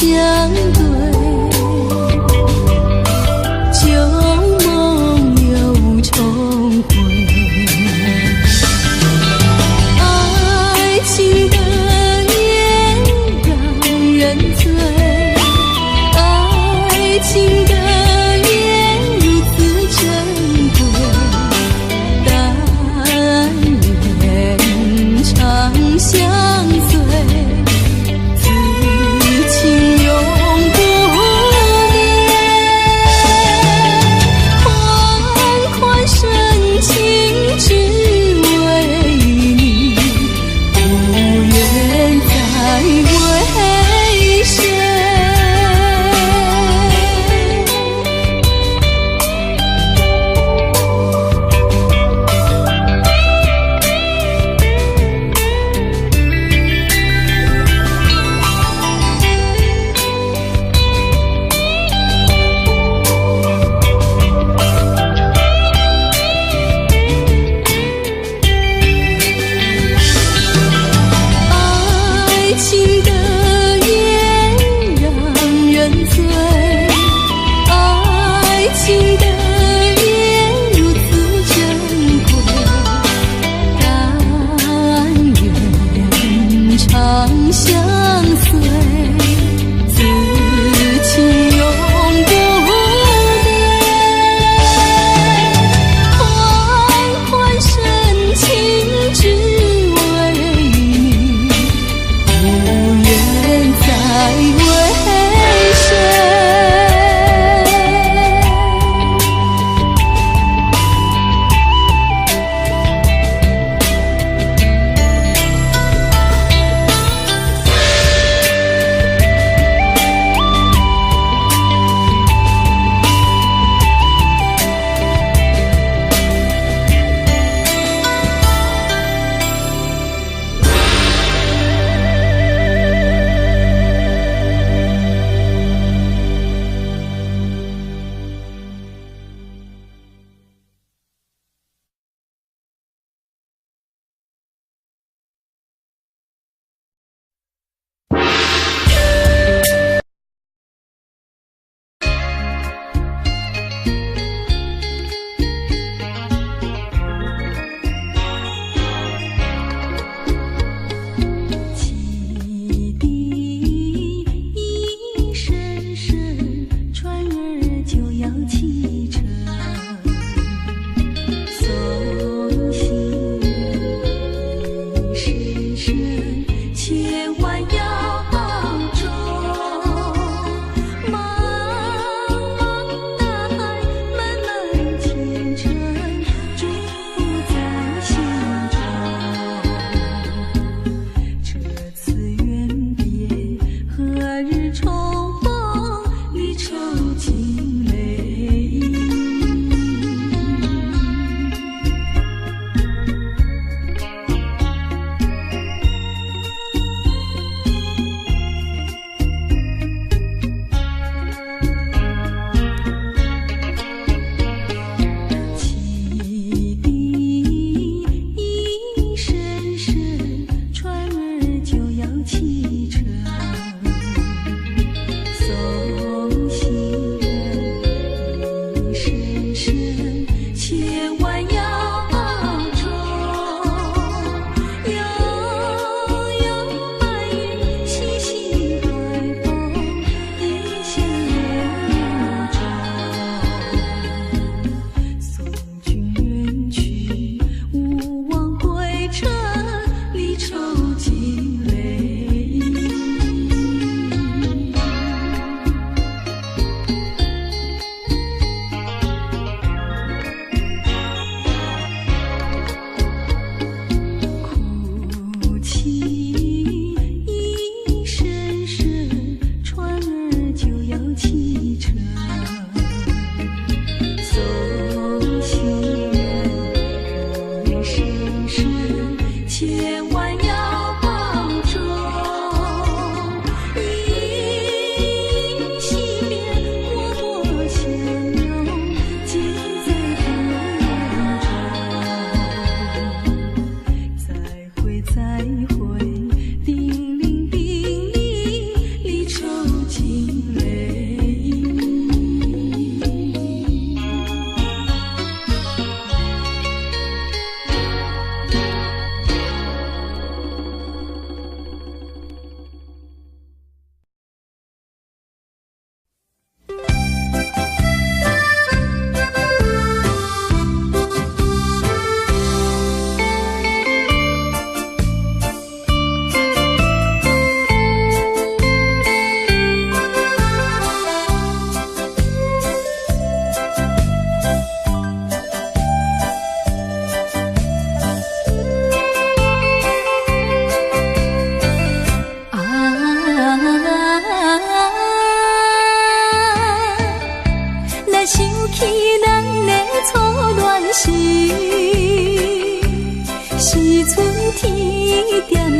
相对，旧梦又重回。爱情的夜让人醉，爱情的夜如此珍贵，但愿长相随。此情永不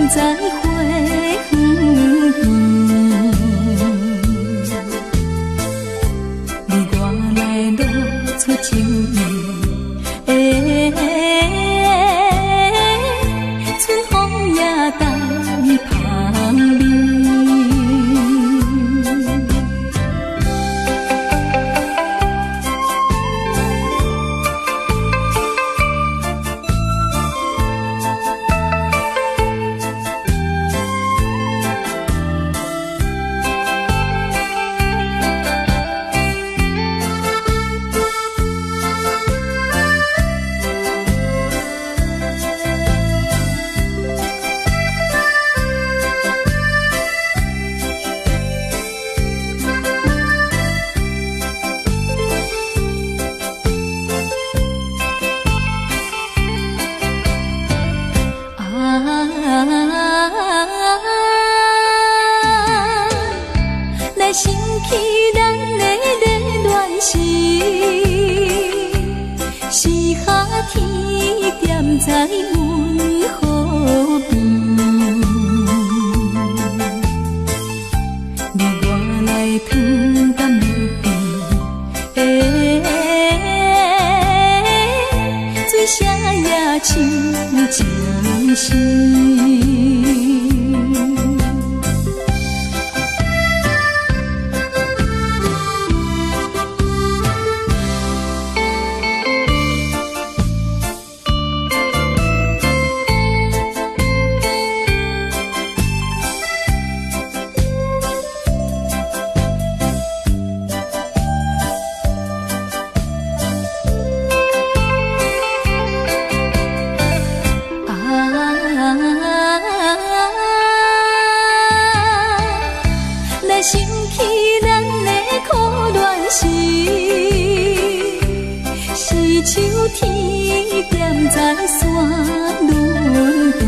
在花园边，你我来露出情意。春风也带香味。来升起咱的热恋时，时下天点在阮河边，你我来糖甘落边，水声也唱情诗。来升起咱的苦恋时，是秋天点在山仑边，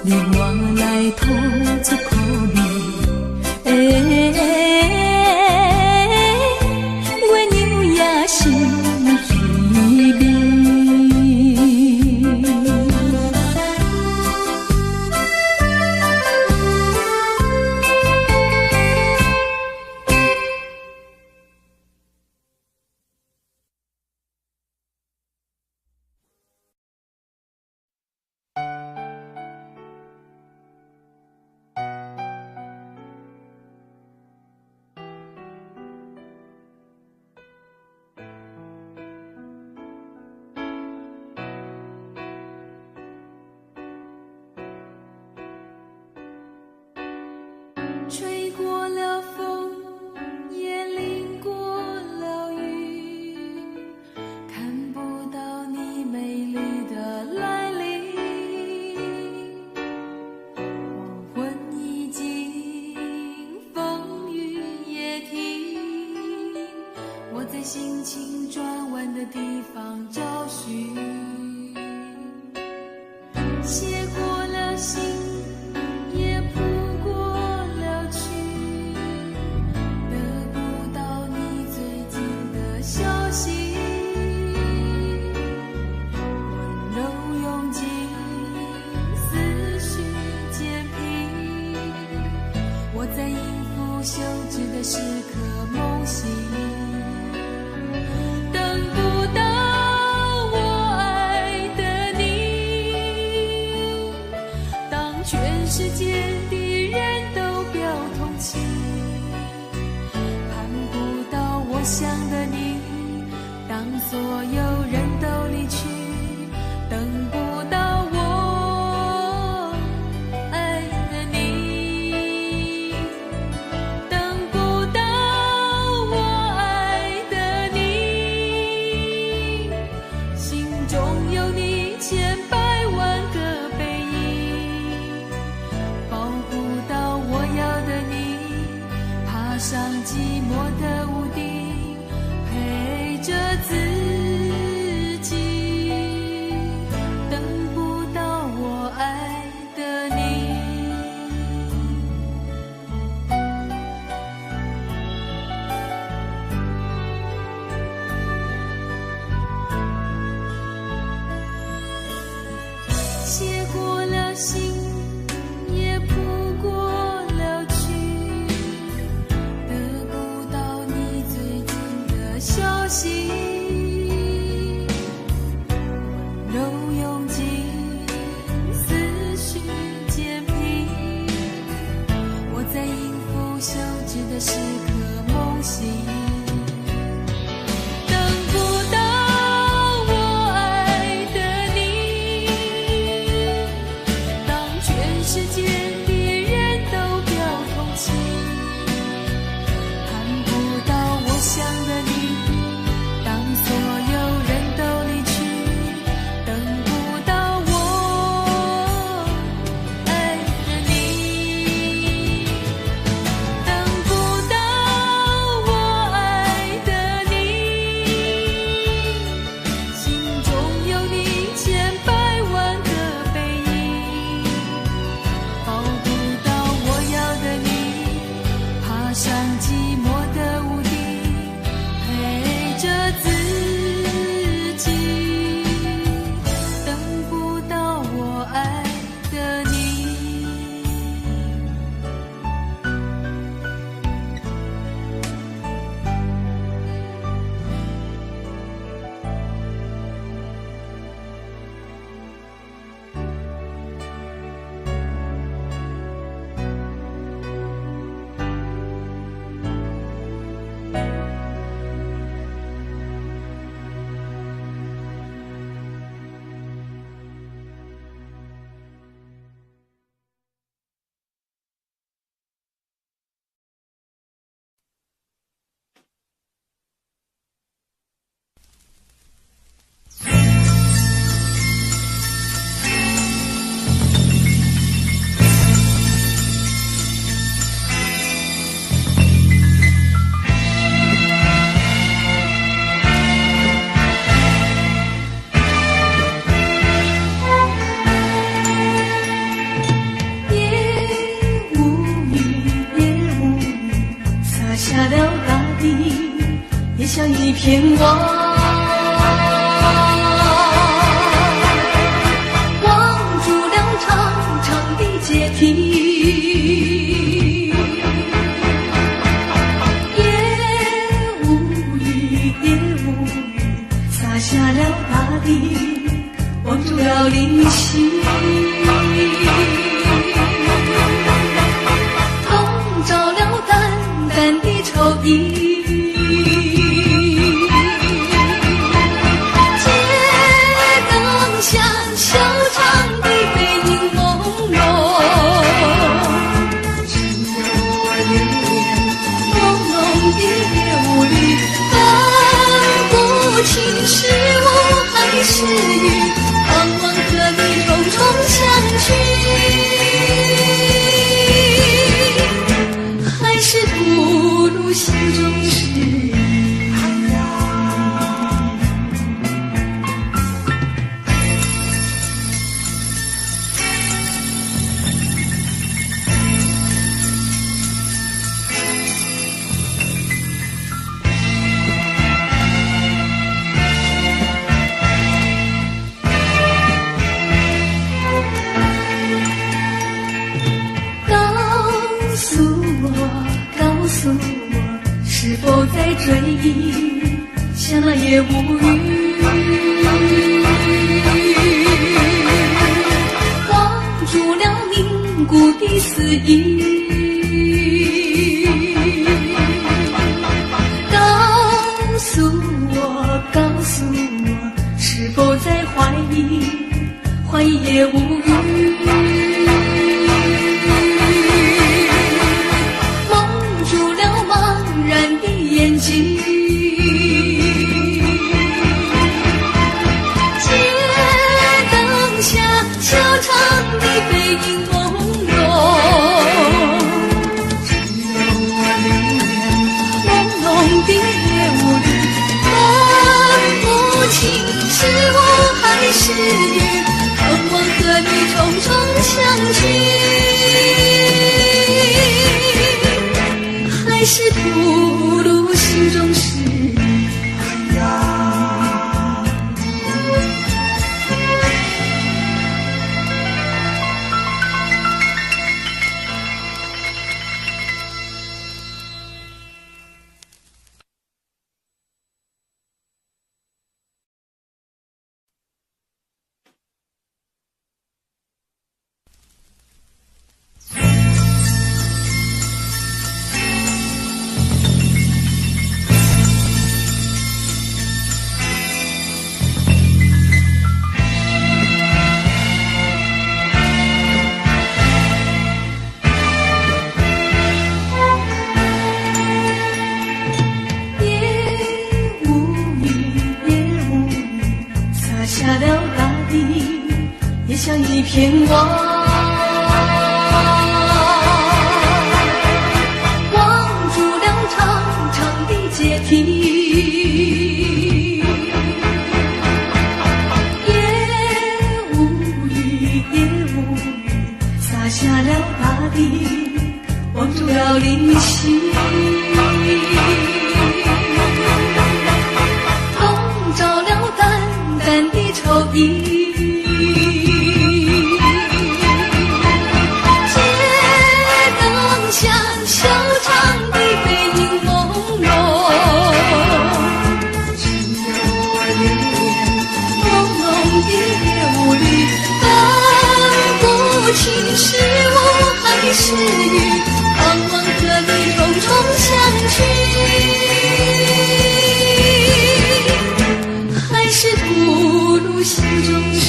你我来吐出苦味，月娘也是稀微。吹过了风，也淋过了雨，看不到你美丽的来临。黄昏已经，风雨也停，我在心情转弯的地方找寻，写过了信，也谱过了曲，得不到你最近的消息。温柔涌进思绪渐平，我在应付休止的时刻梦醒，等不到我爱的你，当全世界的人都表同情，盼不到我想的你，当所有人都离去，等不到我爱的你，等不到我爱的你，心中有你千百万个背影，保护到我要的你，爬上寂寞的屋顶，陪着自的时刻梦醒。等不到我爱的你，当全世界的人都表同情，看不到我想的你，当所有人都离去，等不到我爱的你，等不到我爱的你，心中有你千百万个背影，抱不到我要的你，爬上寂寞的屋顶，陪着自己，等不到我爱的你。像一片光，望住了长长的阶梯，也无语，也无语，洒下了大地，望住了灵犀，笼罩了淡淡的愁意。是雨，盼望和你重重相聚，还是吐露心中事。是否在追忆，想了也无语，望住了凝固的思忆，告诉我，是否在怀疑，怀疑也无语。眼睛，街灯下小长的背影朦胧，只有我流连朦胧的夜雾里，分不清是我还是雨，盼望和你重重相聚，还是吐露心中事。天望，望住了长长的阶梯，也无语，也无语，洒下了大地，望住了离席。笼罩了淡淡的愁意。是雨，盼望和你重重相聚，还是吐露心中事。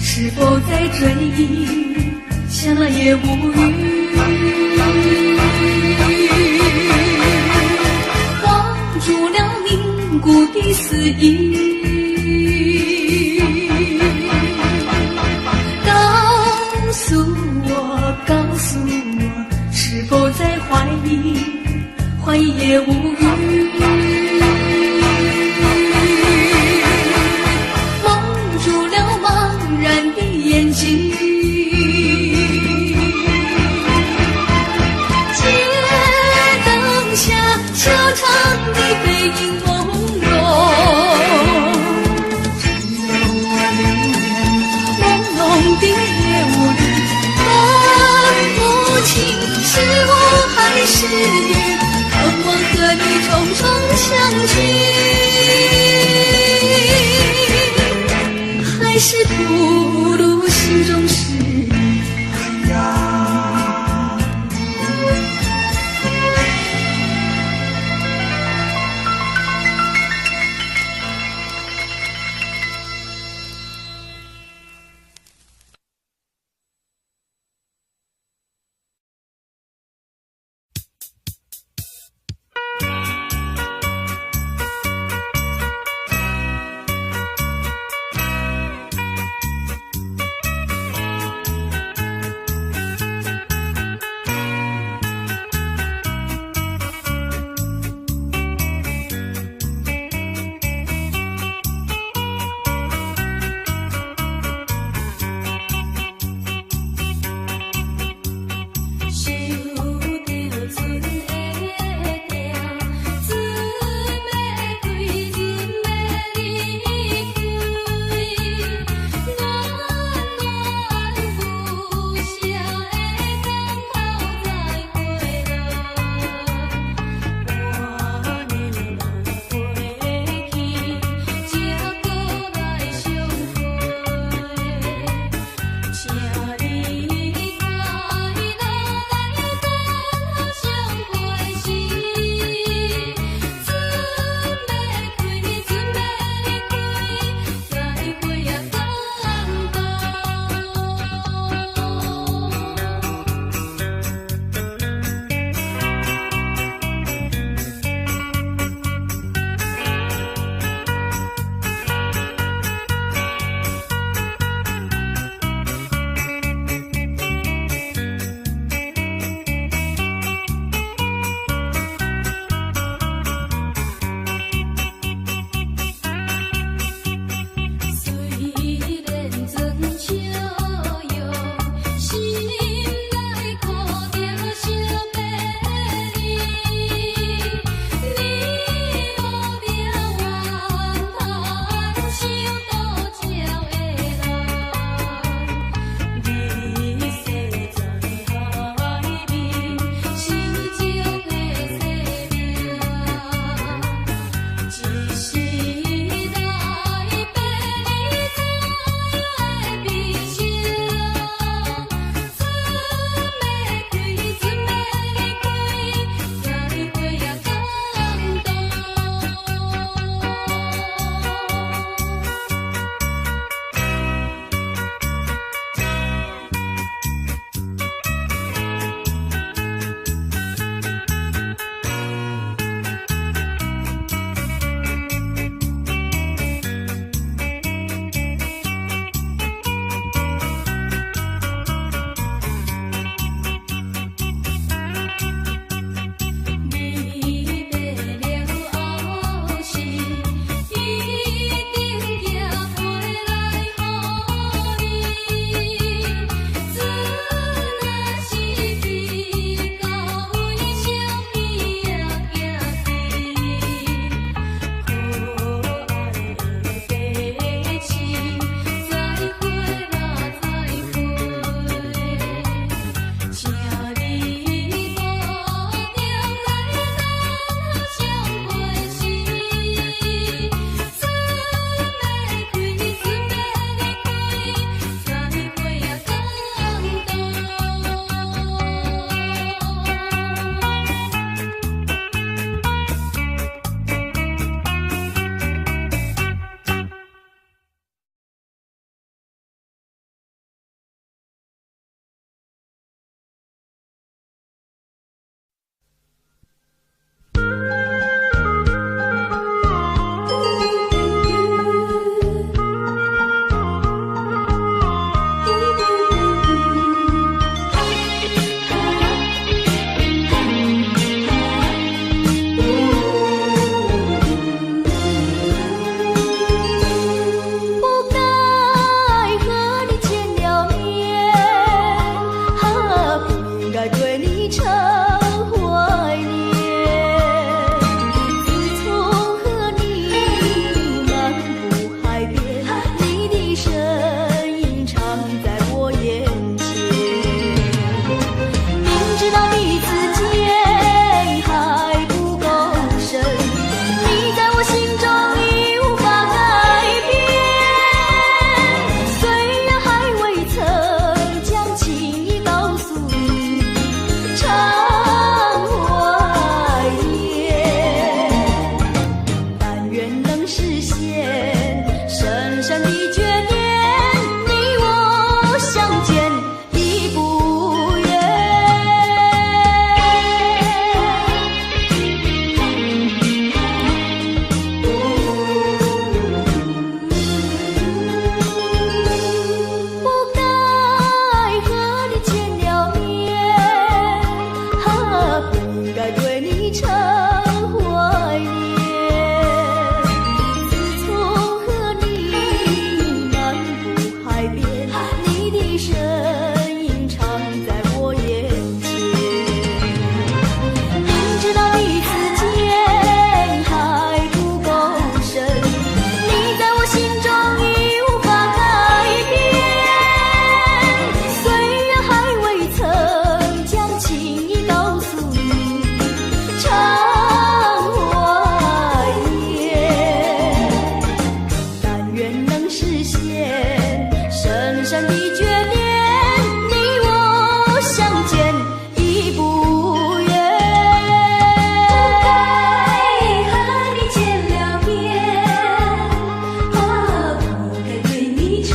是否在追忆，想了也无语。望住了凝固的思忆，告诉我，是否在怀疑？怀疑也无语。眼睛，街灯下修长的背影朦胧，只有我流连朦胧的夜雾里，分不清是雾还是雨，盼望和你重重相聚，还是吐露心中事。常怀念。自从和你漫步海边，你的身影常在我眼前。明知道彼此间还不够深，你在我心中已无法改变。虽然还未曾将情意告诉你，常怀念。但愿能实现深深的眷恋，你我相见已不远。不该和你见了面，不该对你常怀念。自从和你漫步海边，你的身影常在我眼前。明知道彼此间还不够深，你在我心中已无法改变。虽然还未曾将情意告诉你，常怀念。但愿能实现深深的眷恋，你我相见已不远。不该和你见了面，不该对你常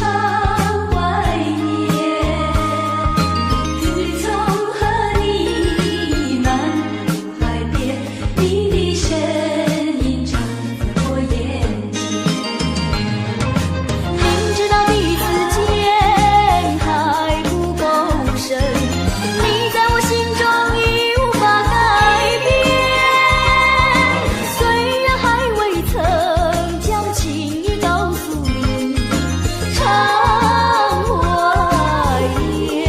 怀念。自从和你漫步海边，你的身影常在我眼前。明知道彼此间还不够深，你在我心中已无法改变。虽然还未曾将情意告诉你，常怀念。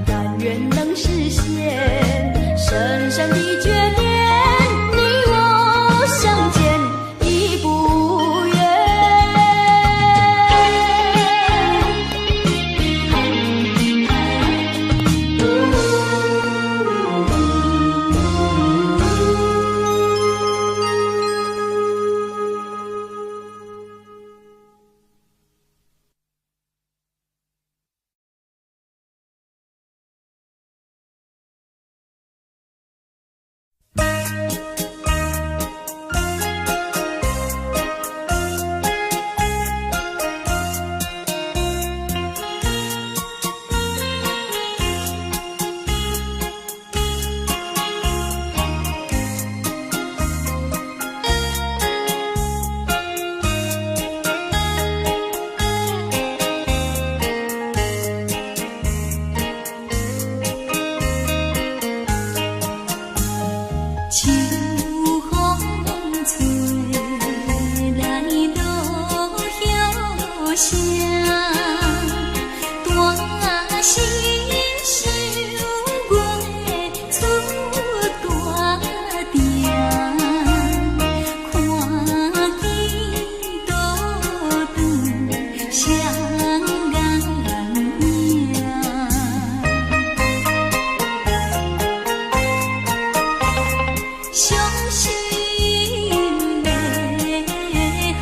但愿能实现深深的眷恋，你我相见已不远。秋风吹来落叶声，大心想月出大店，看见倒转双眼影。伤心美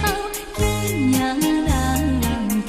好，见人听。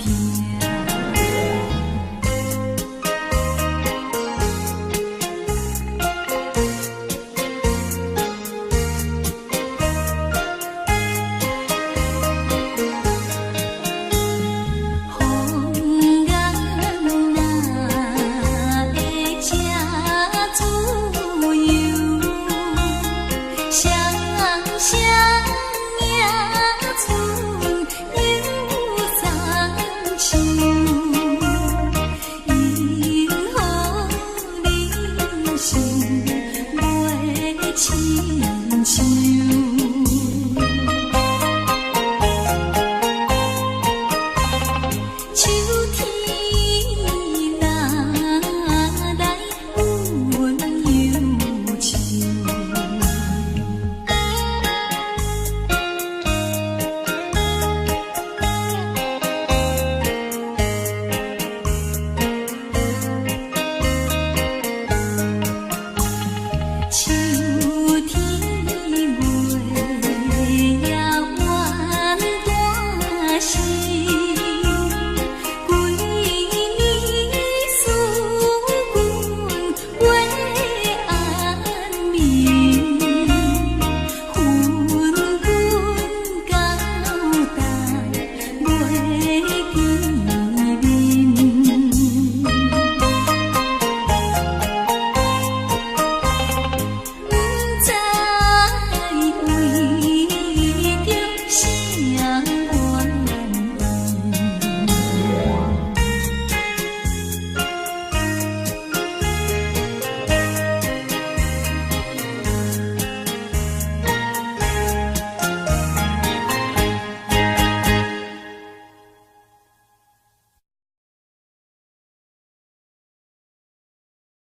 秋天来来。秋天梅也弯大时，归年思君为安眠，昏君交代袂见面。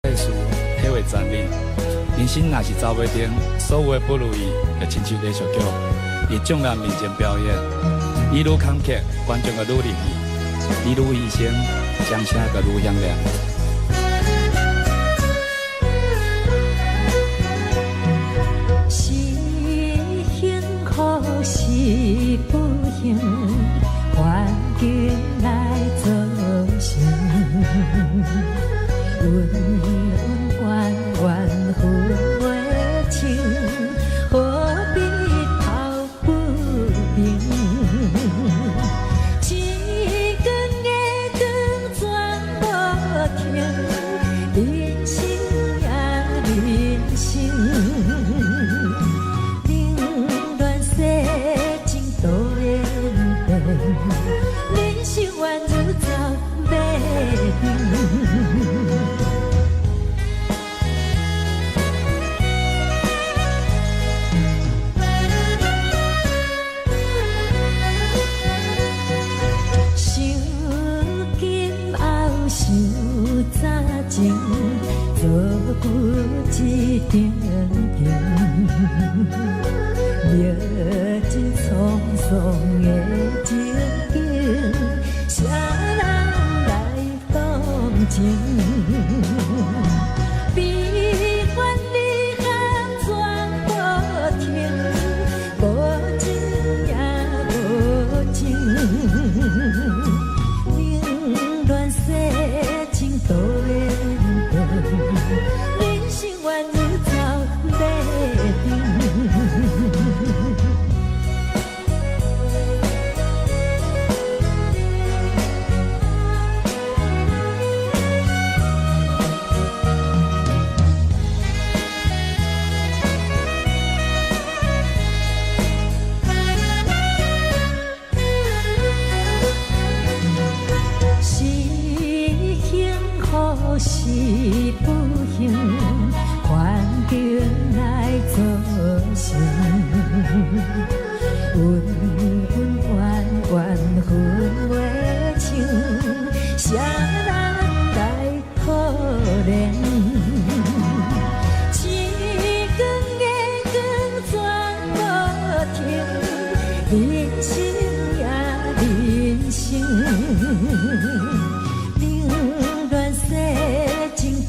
历史体会真理，人生若是走袂定，所有的不如意，就亲像艺术剧，伫众人面前表演。伊愈坎坷，观众就愈入戏；伊愈牺牲，掌声就愈响亮。是幸福是不幸，环境来造成。恩恩怨怨分袂清，何必头不平？一根月光转无停，人生也人生，冷暖世情多变变，人生缘如走马灯。早前做不一点点，历尽沧桑的情景，谁人来同情？悲欢离合全无停，无情也无情，冷暖世情多变变，人生缘如走马灯。是不幸，环境来造成。恩恩怨怨分袂清，谁人来可怜？一根月光转无停，人生也人生。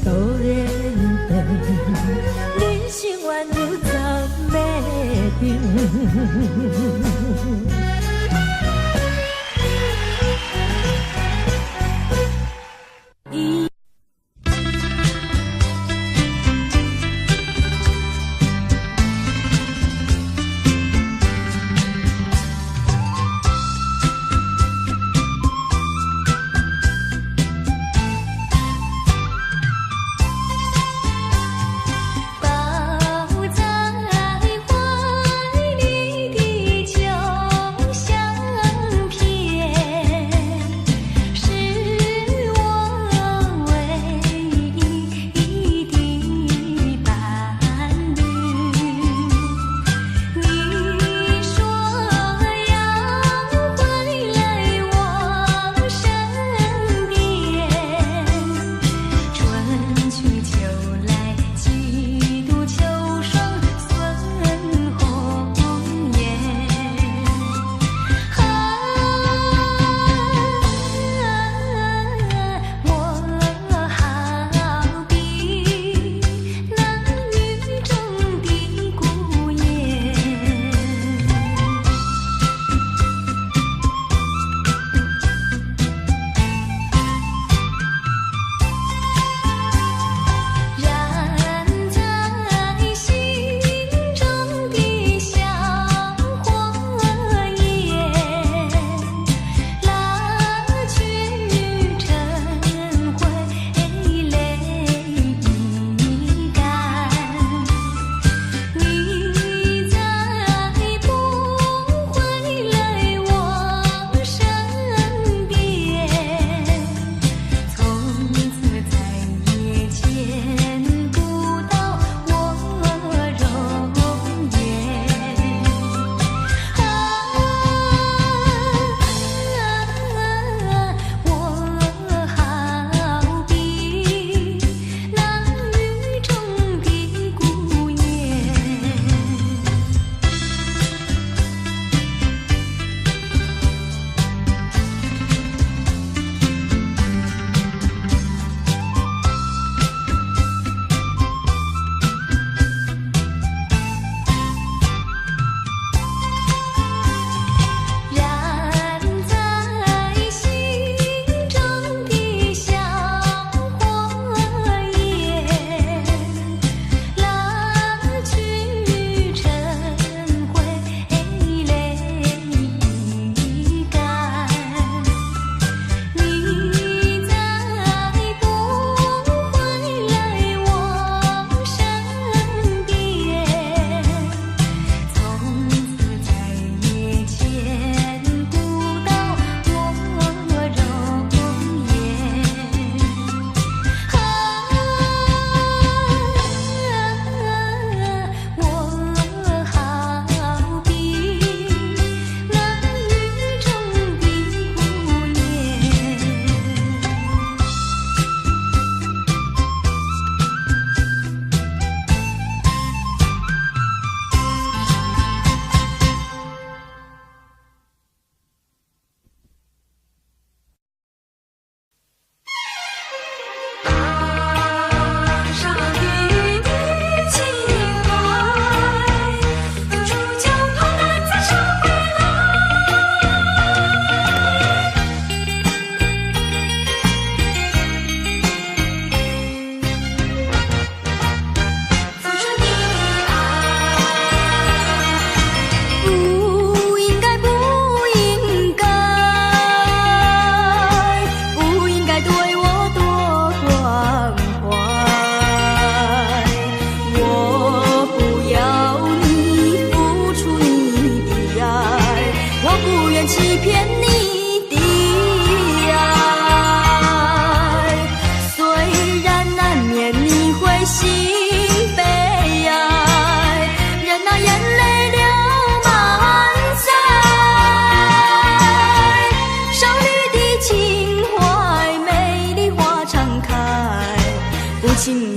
多变变，人生缘如走马灯。抱在怀里的家。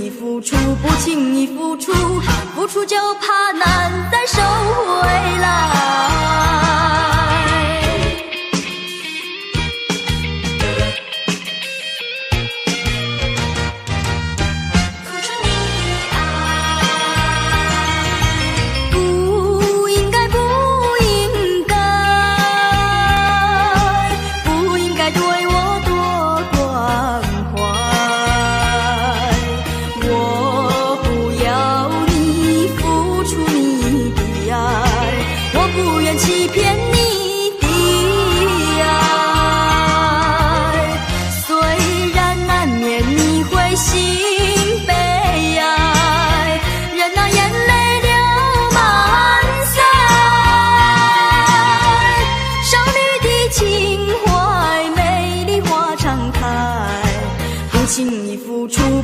轻易付出，不轻易付出，付出就怕难再收回来。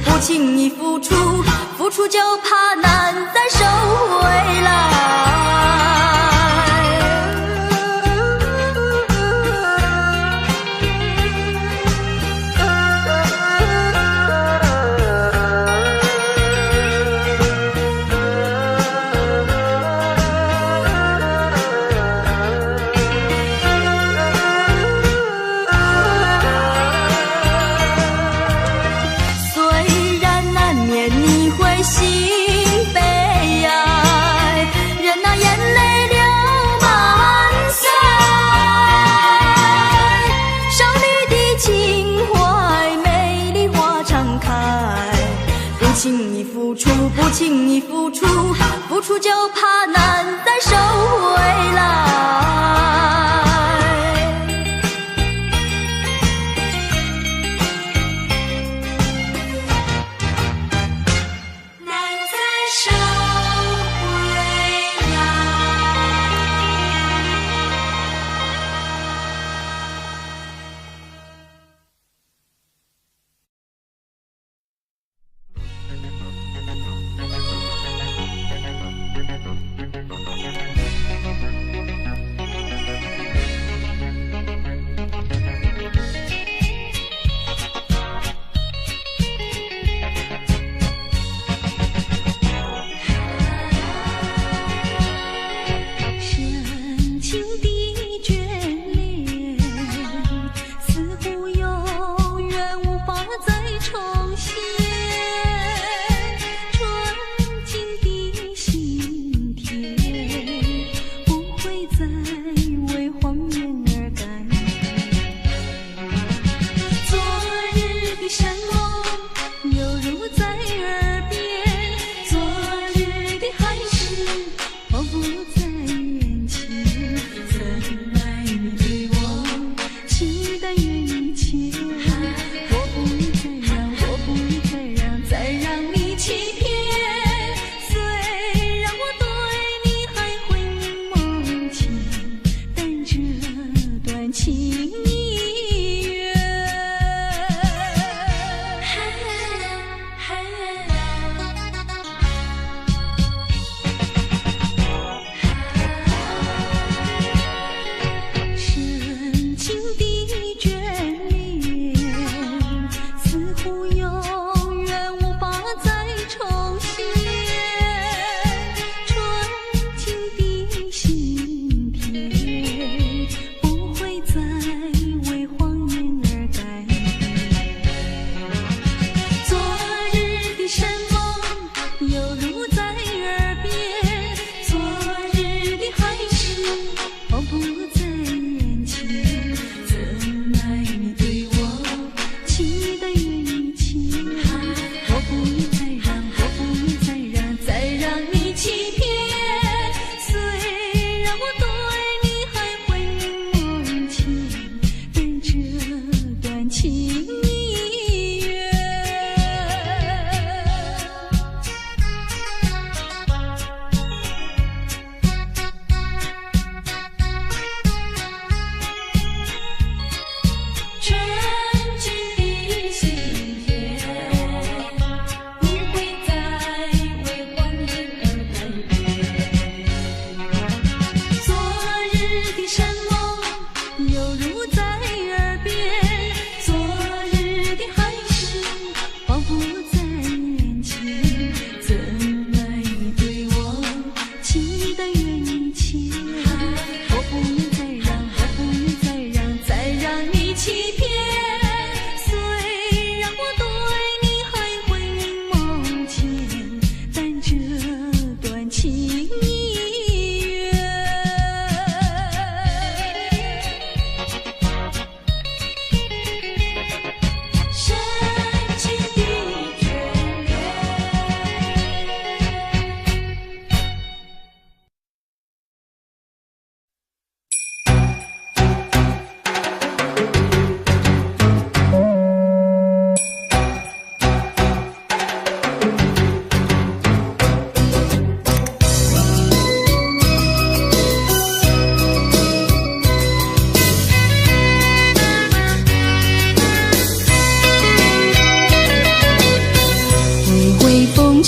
不轻易付出，付出就怕难再收回来。不轻易付出，付出就怕难再收回来。难再收回来。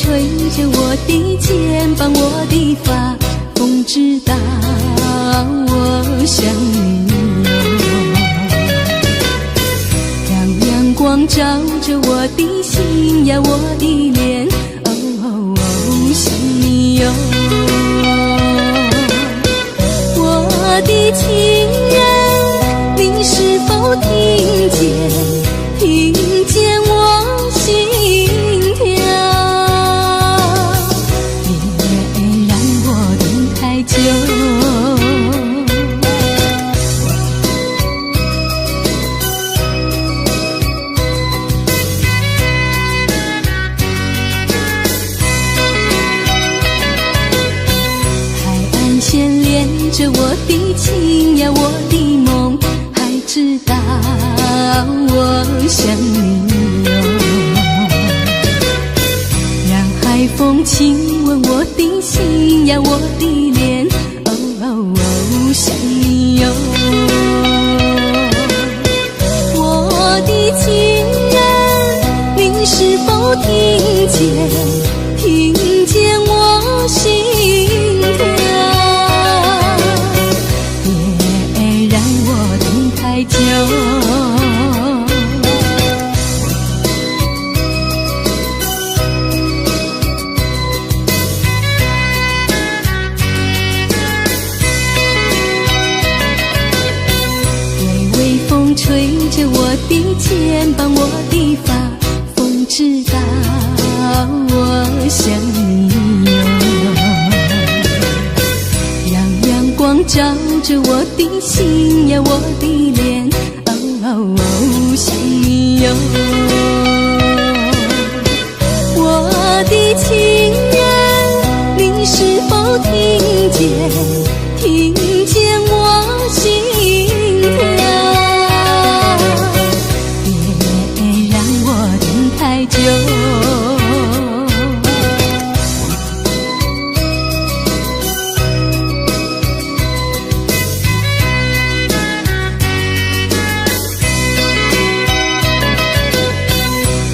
吹着我的肩膀，我的发，风知道我想你哟。让阳光照着我的心呀，我的脸，哦，想你哟。我的情人，你是否听见？听见我心跳？别让我等太久。海岸线连着我的情呀，我的梦，还知道我想你哟。让海风亲吻我的心呀，我的脸，哦，想你哟。我的情人，你是否听见？听见我心跳？别让我等太久。吹着我的肩膀，我的发，风知道我想你哟。让阳光照着我的心呀，我的脸，哦，想你哟。我的情人，你是否听见？听见我心跳？太久。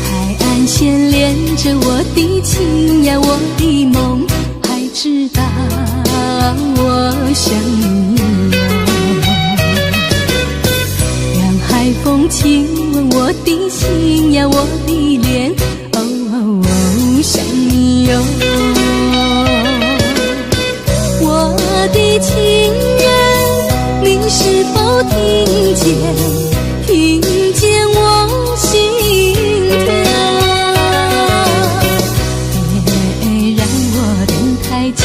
海岸线连着我的情呀，我的梦，还知道我想你哟。让海风亲吻我的心呀，我的脸，哦，想你哟。我的情人，你是否听见？听见我心跳？别让我等太久。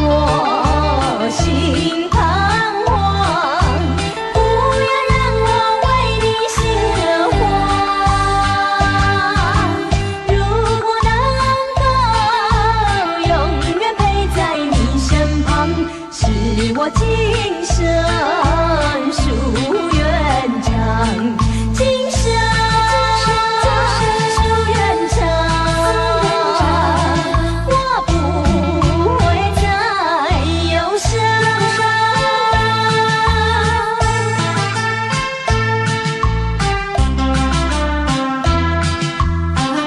我心彷徨，不要让我为你心而慌。如果能够永远陪在你身旁，是我今生夙愿长。今生夙愿长，我不会再忧伤。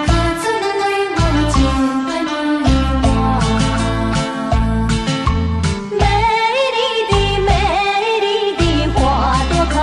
可曾为我剪开玫花？美丽的花朵开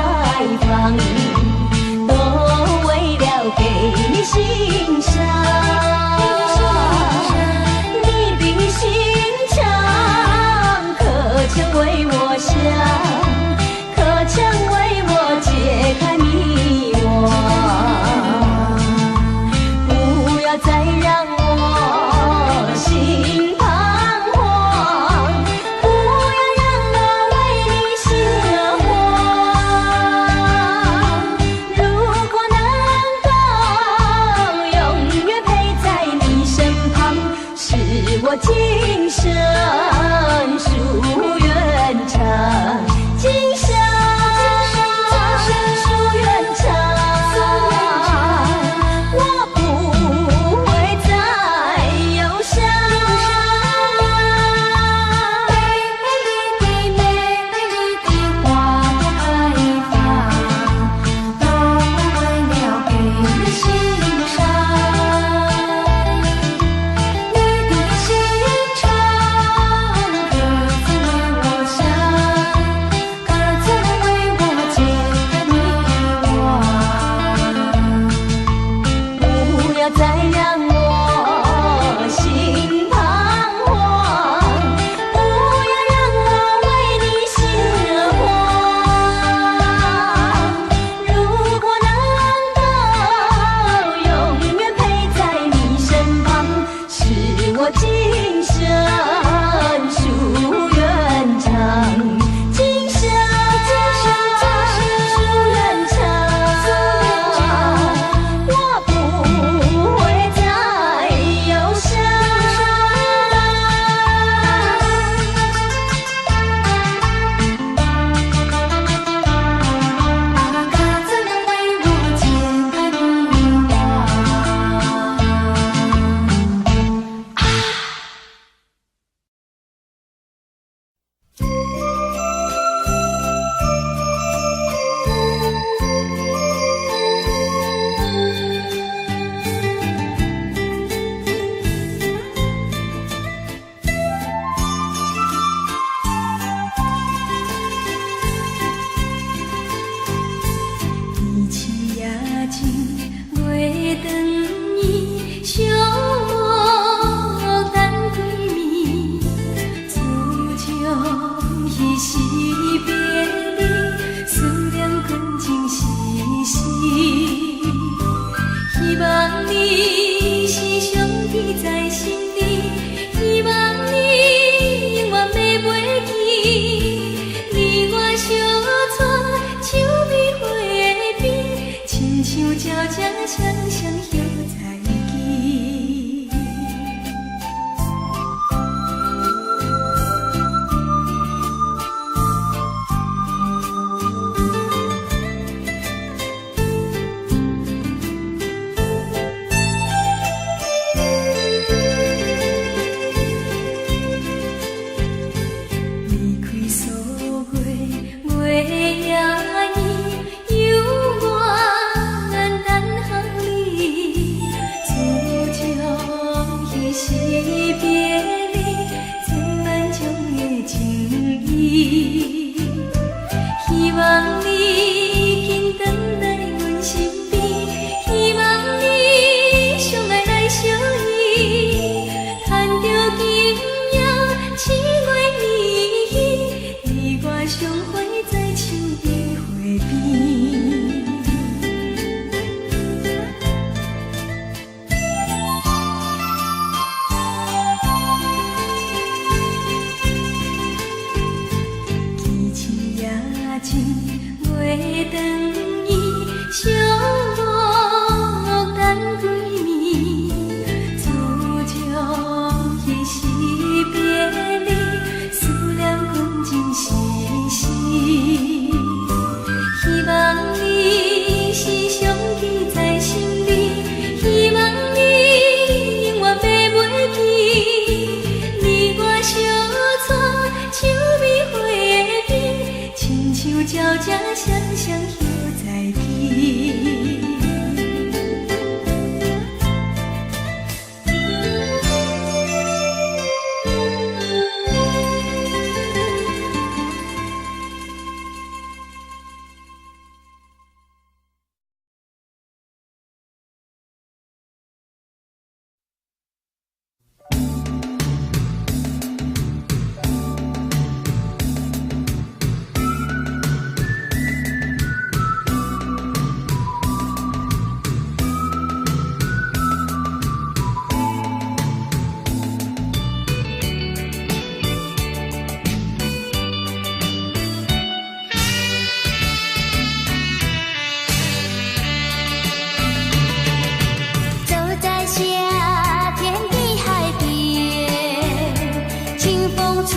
吹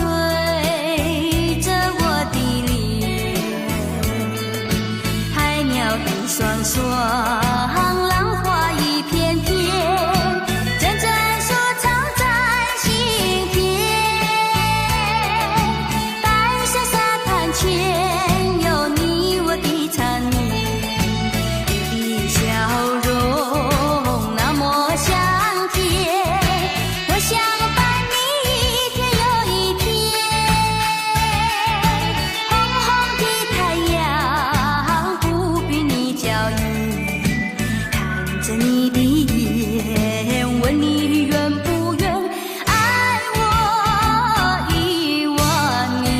着我的脸，海鸟的双双，浪花一片片，阵阵说唱在心田。白色沙滩前有你我的缠绵，你的笑容那么香甜，我想伴你一天又一天。红红的太阳不比你娇艳，看着你的眼，问你愿不愿爱我10000年。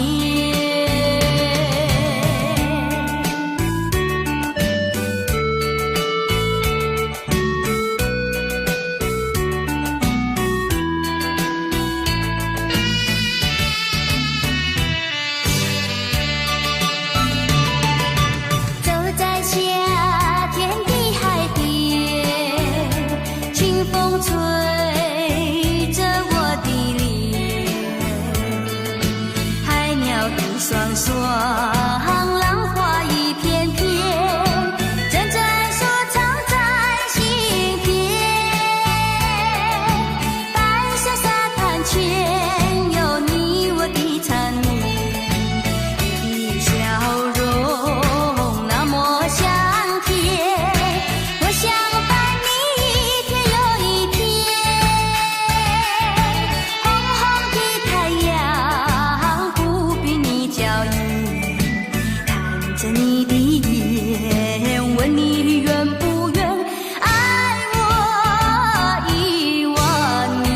走在夏天的海边，清风吹着我的脸，海鸟的双双，浪花一片片，阵阵说唱在心田。白色沙滩前有你我的缠绵，你的笑容那么香甜，我想伴你一天又一天。红红的太阳不比你娇艳，看着你的眼，问你愿不愿爱我10000年。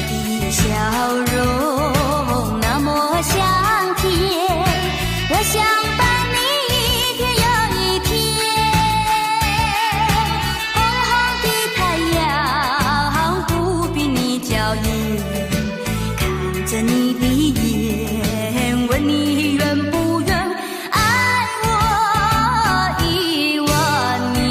你的笑容那么香甜，我想伴你一天又一天。红红的太阳不比你娇艳，看着你的眼，问你愿不愿爱我10000年。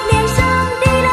脸上的泪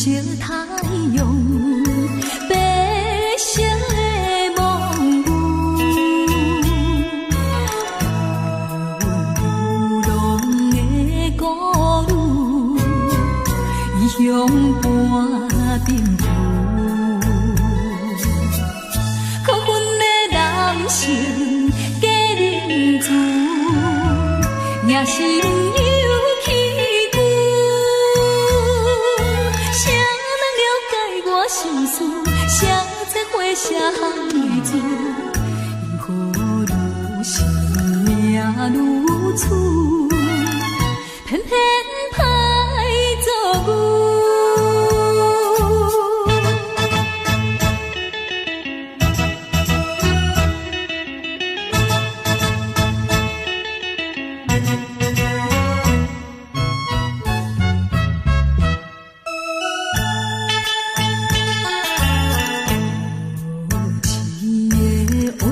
色太阳，白色的梦舞，流浪的孤女，异乡伴冰雨。可阮的男性假认字，也是有气骨。谁人了解我心事？谁在花写行语字？因何愈是命愈处，偏偏歹做牛。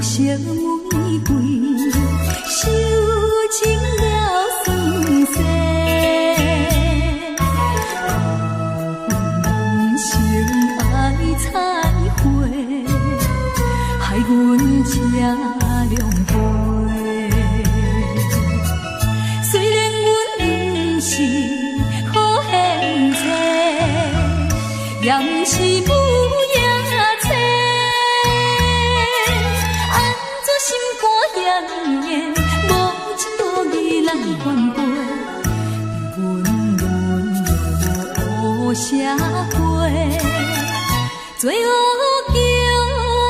色玫瑰，收尽了酸涩。人生爱彩花，害阮吃凉杯。虽然阮不是好现世，也不是不社会，最后叫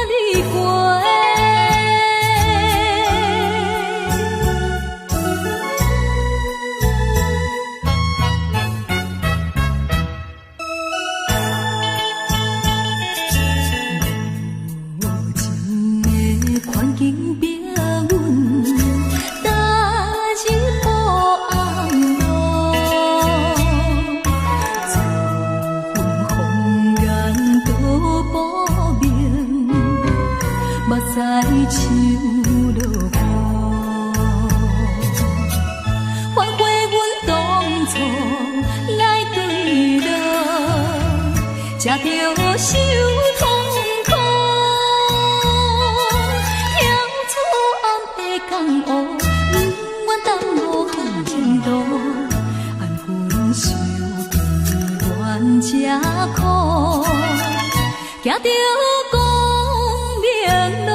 你过。无情的环境逼阮，踏入黑暗路。目屎像落雨，反悔阮当初来对路，才着受痛苦。跳出暗的江湖，不愿耽误行前途。安分守己，怨这苦，行着明路。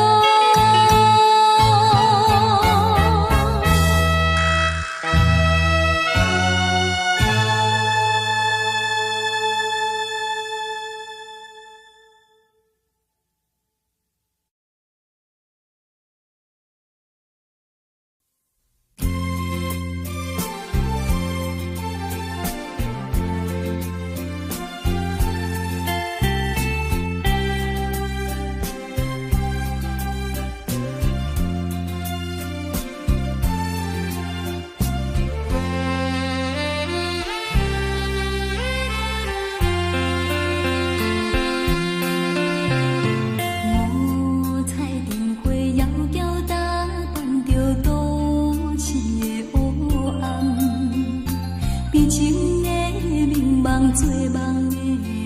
做梦的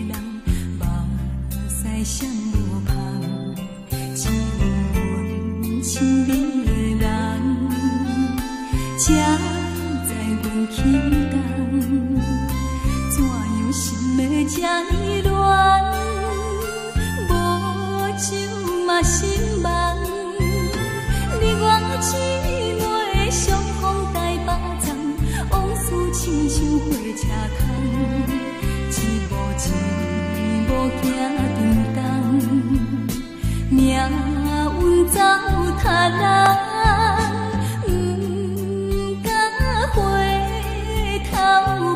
人，目屎闪无香，只有阮亲密的人，才知阮起工，怎样心会这呢乱，无酒嘛心梦，你我姊妹相逢台北站，往事亲像火车空。一步行沉重，命运走塔人，不敢回头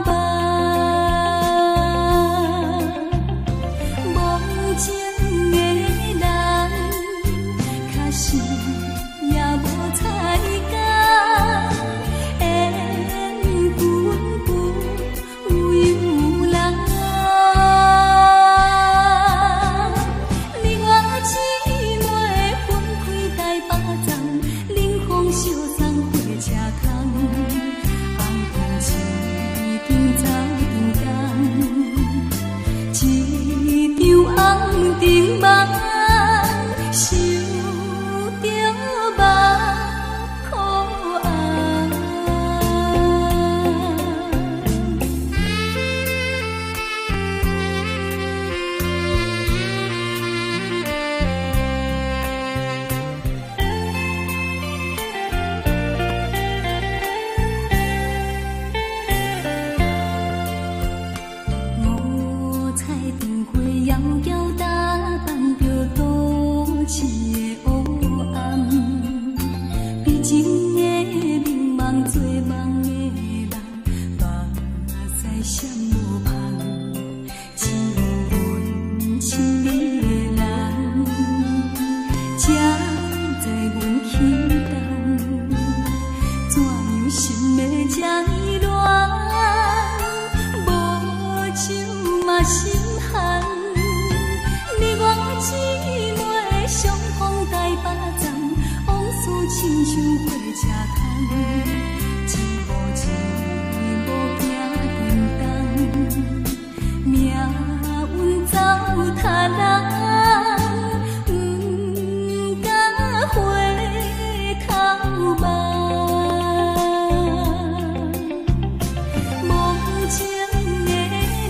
望。无情的人，确实也无彩工，缘分不由人。你我姊妹分开台北站。顶梦，想着目眶红。五彩灯花遥遥打扮着都市的黑暗，比情的迷茫做梦的人，目屎闪无香，只有阮心里的人，才知阮轻重，怎样心要这依恋，无酒嘛心寒。你我姊妹相逢台北站，往事亲像火车窗，一步一步行颠动，命运走塔人，不敢回头望。梦情的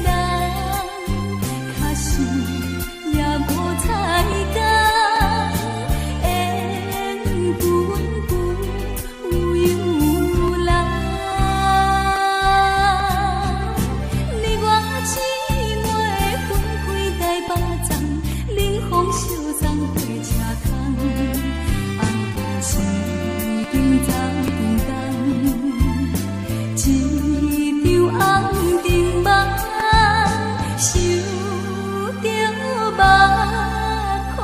人，假使也无彩工，缘分不由人。你我姊妹分开台北站，冷风相送火车空，红灯时顶走叮当，一场红灯梦，想着目眶红。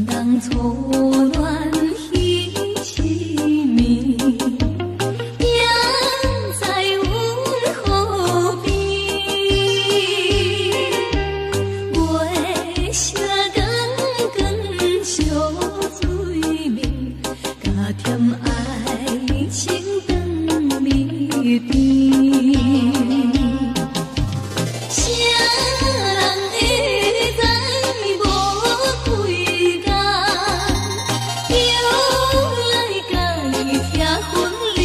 人错乱彼痴迷，行在阮河边，月色光光照水面，加添爱情长绵绵。谁人会知无几工，又来甲伊听分离？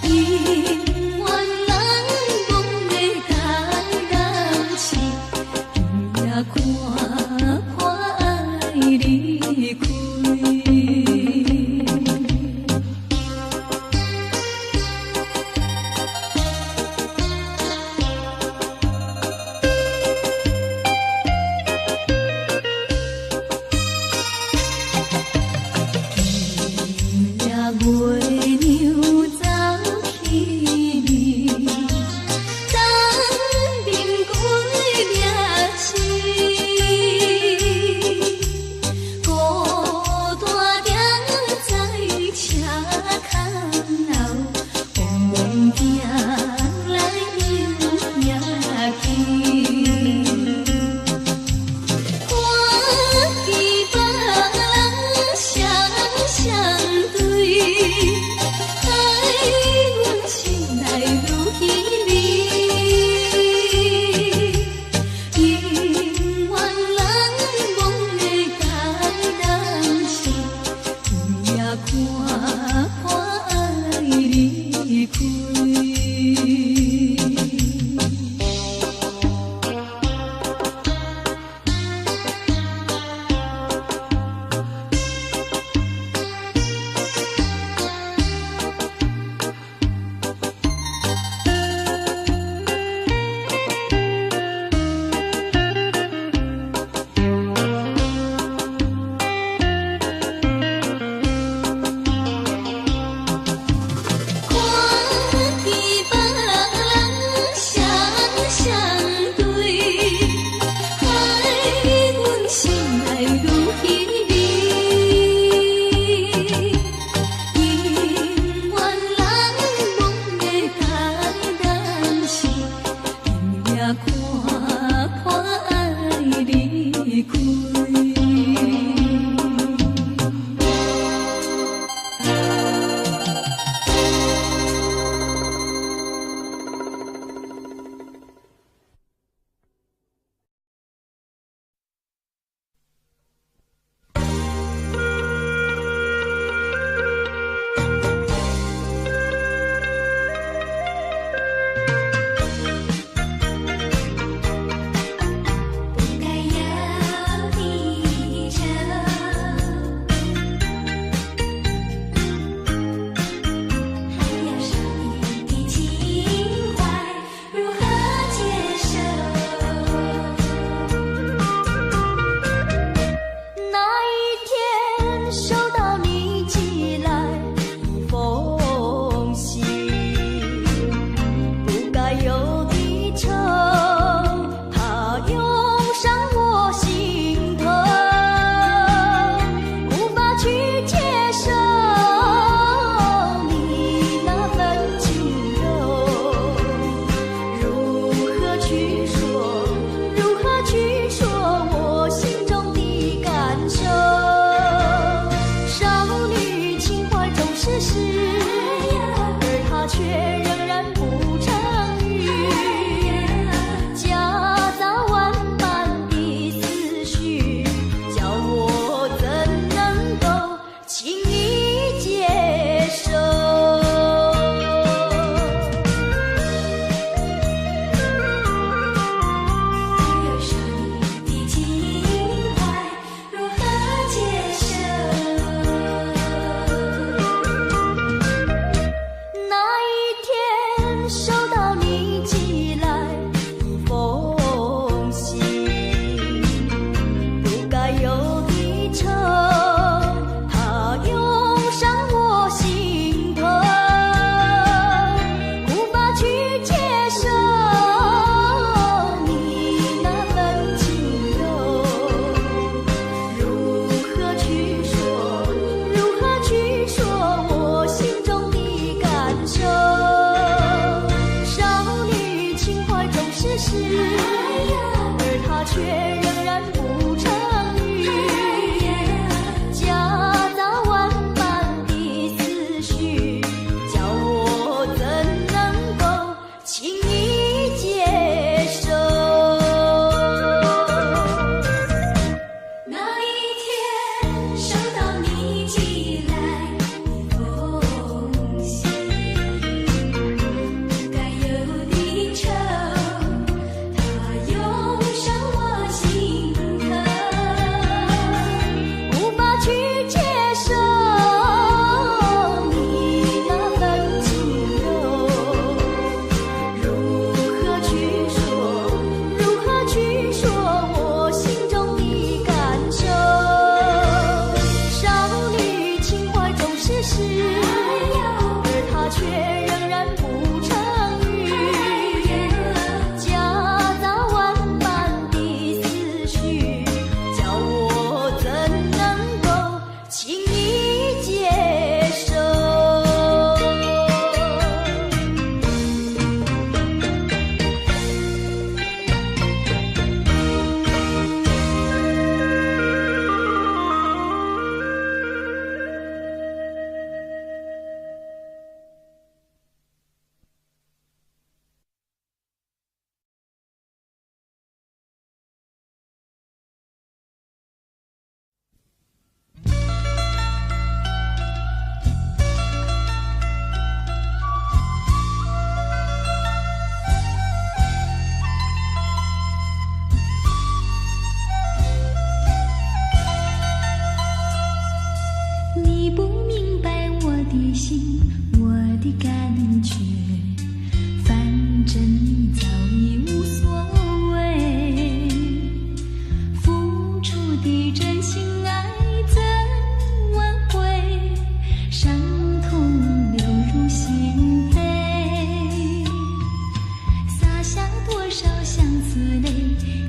永远人梦的台南市，也看破爱离开。月娘走去眠，当面归掠星，孤单徛在车空后，往往行来又夜去。看见别人相对，爱阮心内愈稀微。永远人梦的台南市，也看破爱离开。却仍然不成语，夹杂万般的思绪，叫我怎能够轻易接受？那一天收到你寄来的风信，该有的愁，它涌上我心头，无法去接受你那份轻柔，如何去说我心中的感受？少女情怀总是诗，而它却仍然不成语，夹杂万般的思绪，叫我怎能够轻易接受？你不明白我的心，我的感觉，反正你早已无所谓。付出的真心爱怎挽回？伤痛流入心扉，洒下多少相思泪，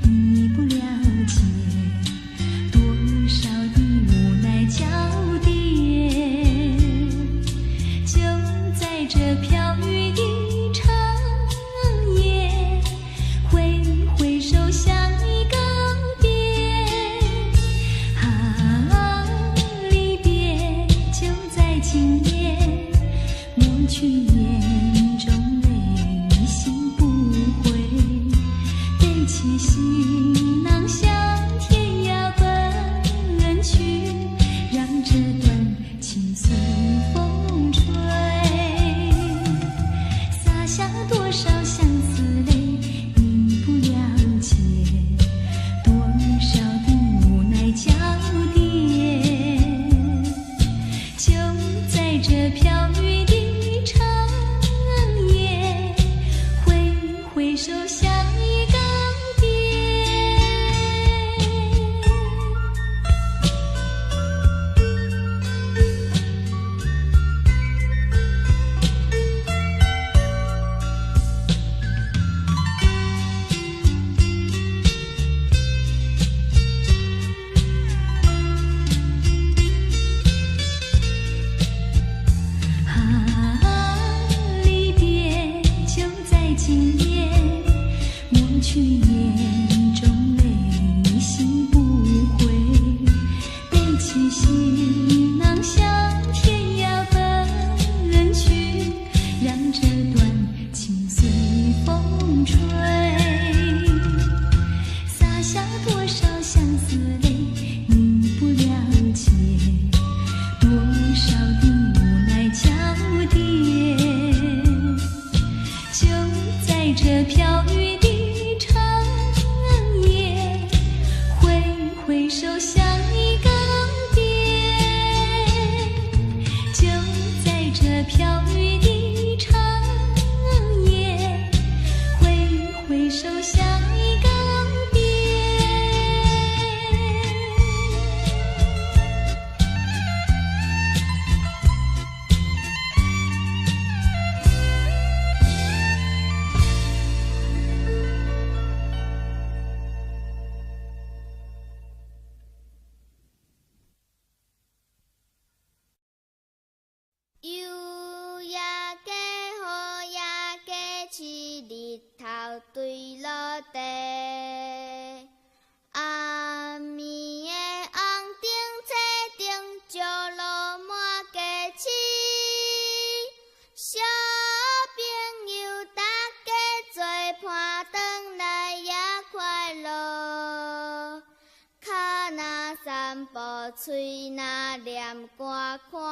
你不了解，多少的无奈交叠。就在这飘雨的长夜，挥挥手向你告别。啊，离别就在今夜，抹去眼中泪，心不悔，背起行囊向天涯奔去，让这段情随风吹，洒下多少相思泪，你不了解，多少的无奈交叠。就在这飘雨的长夜，挥挥手向你告别。啊，离别就在今夜，抹去眼中泪，心不悔，背起行囊向天涯奔去，让这段情随风吹，洒下多少相思泪，你不了解，多少的无奈交叠。就在这飘雨的长夜，挥挥手向你告别。就在这飘雨的长夜，挥挥手向你告别。嘴若念歌看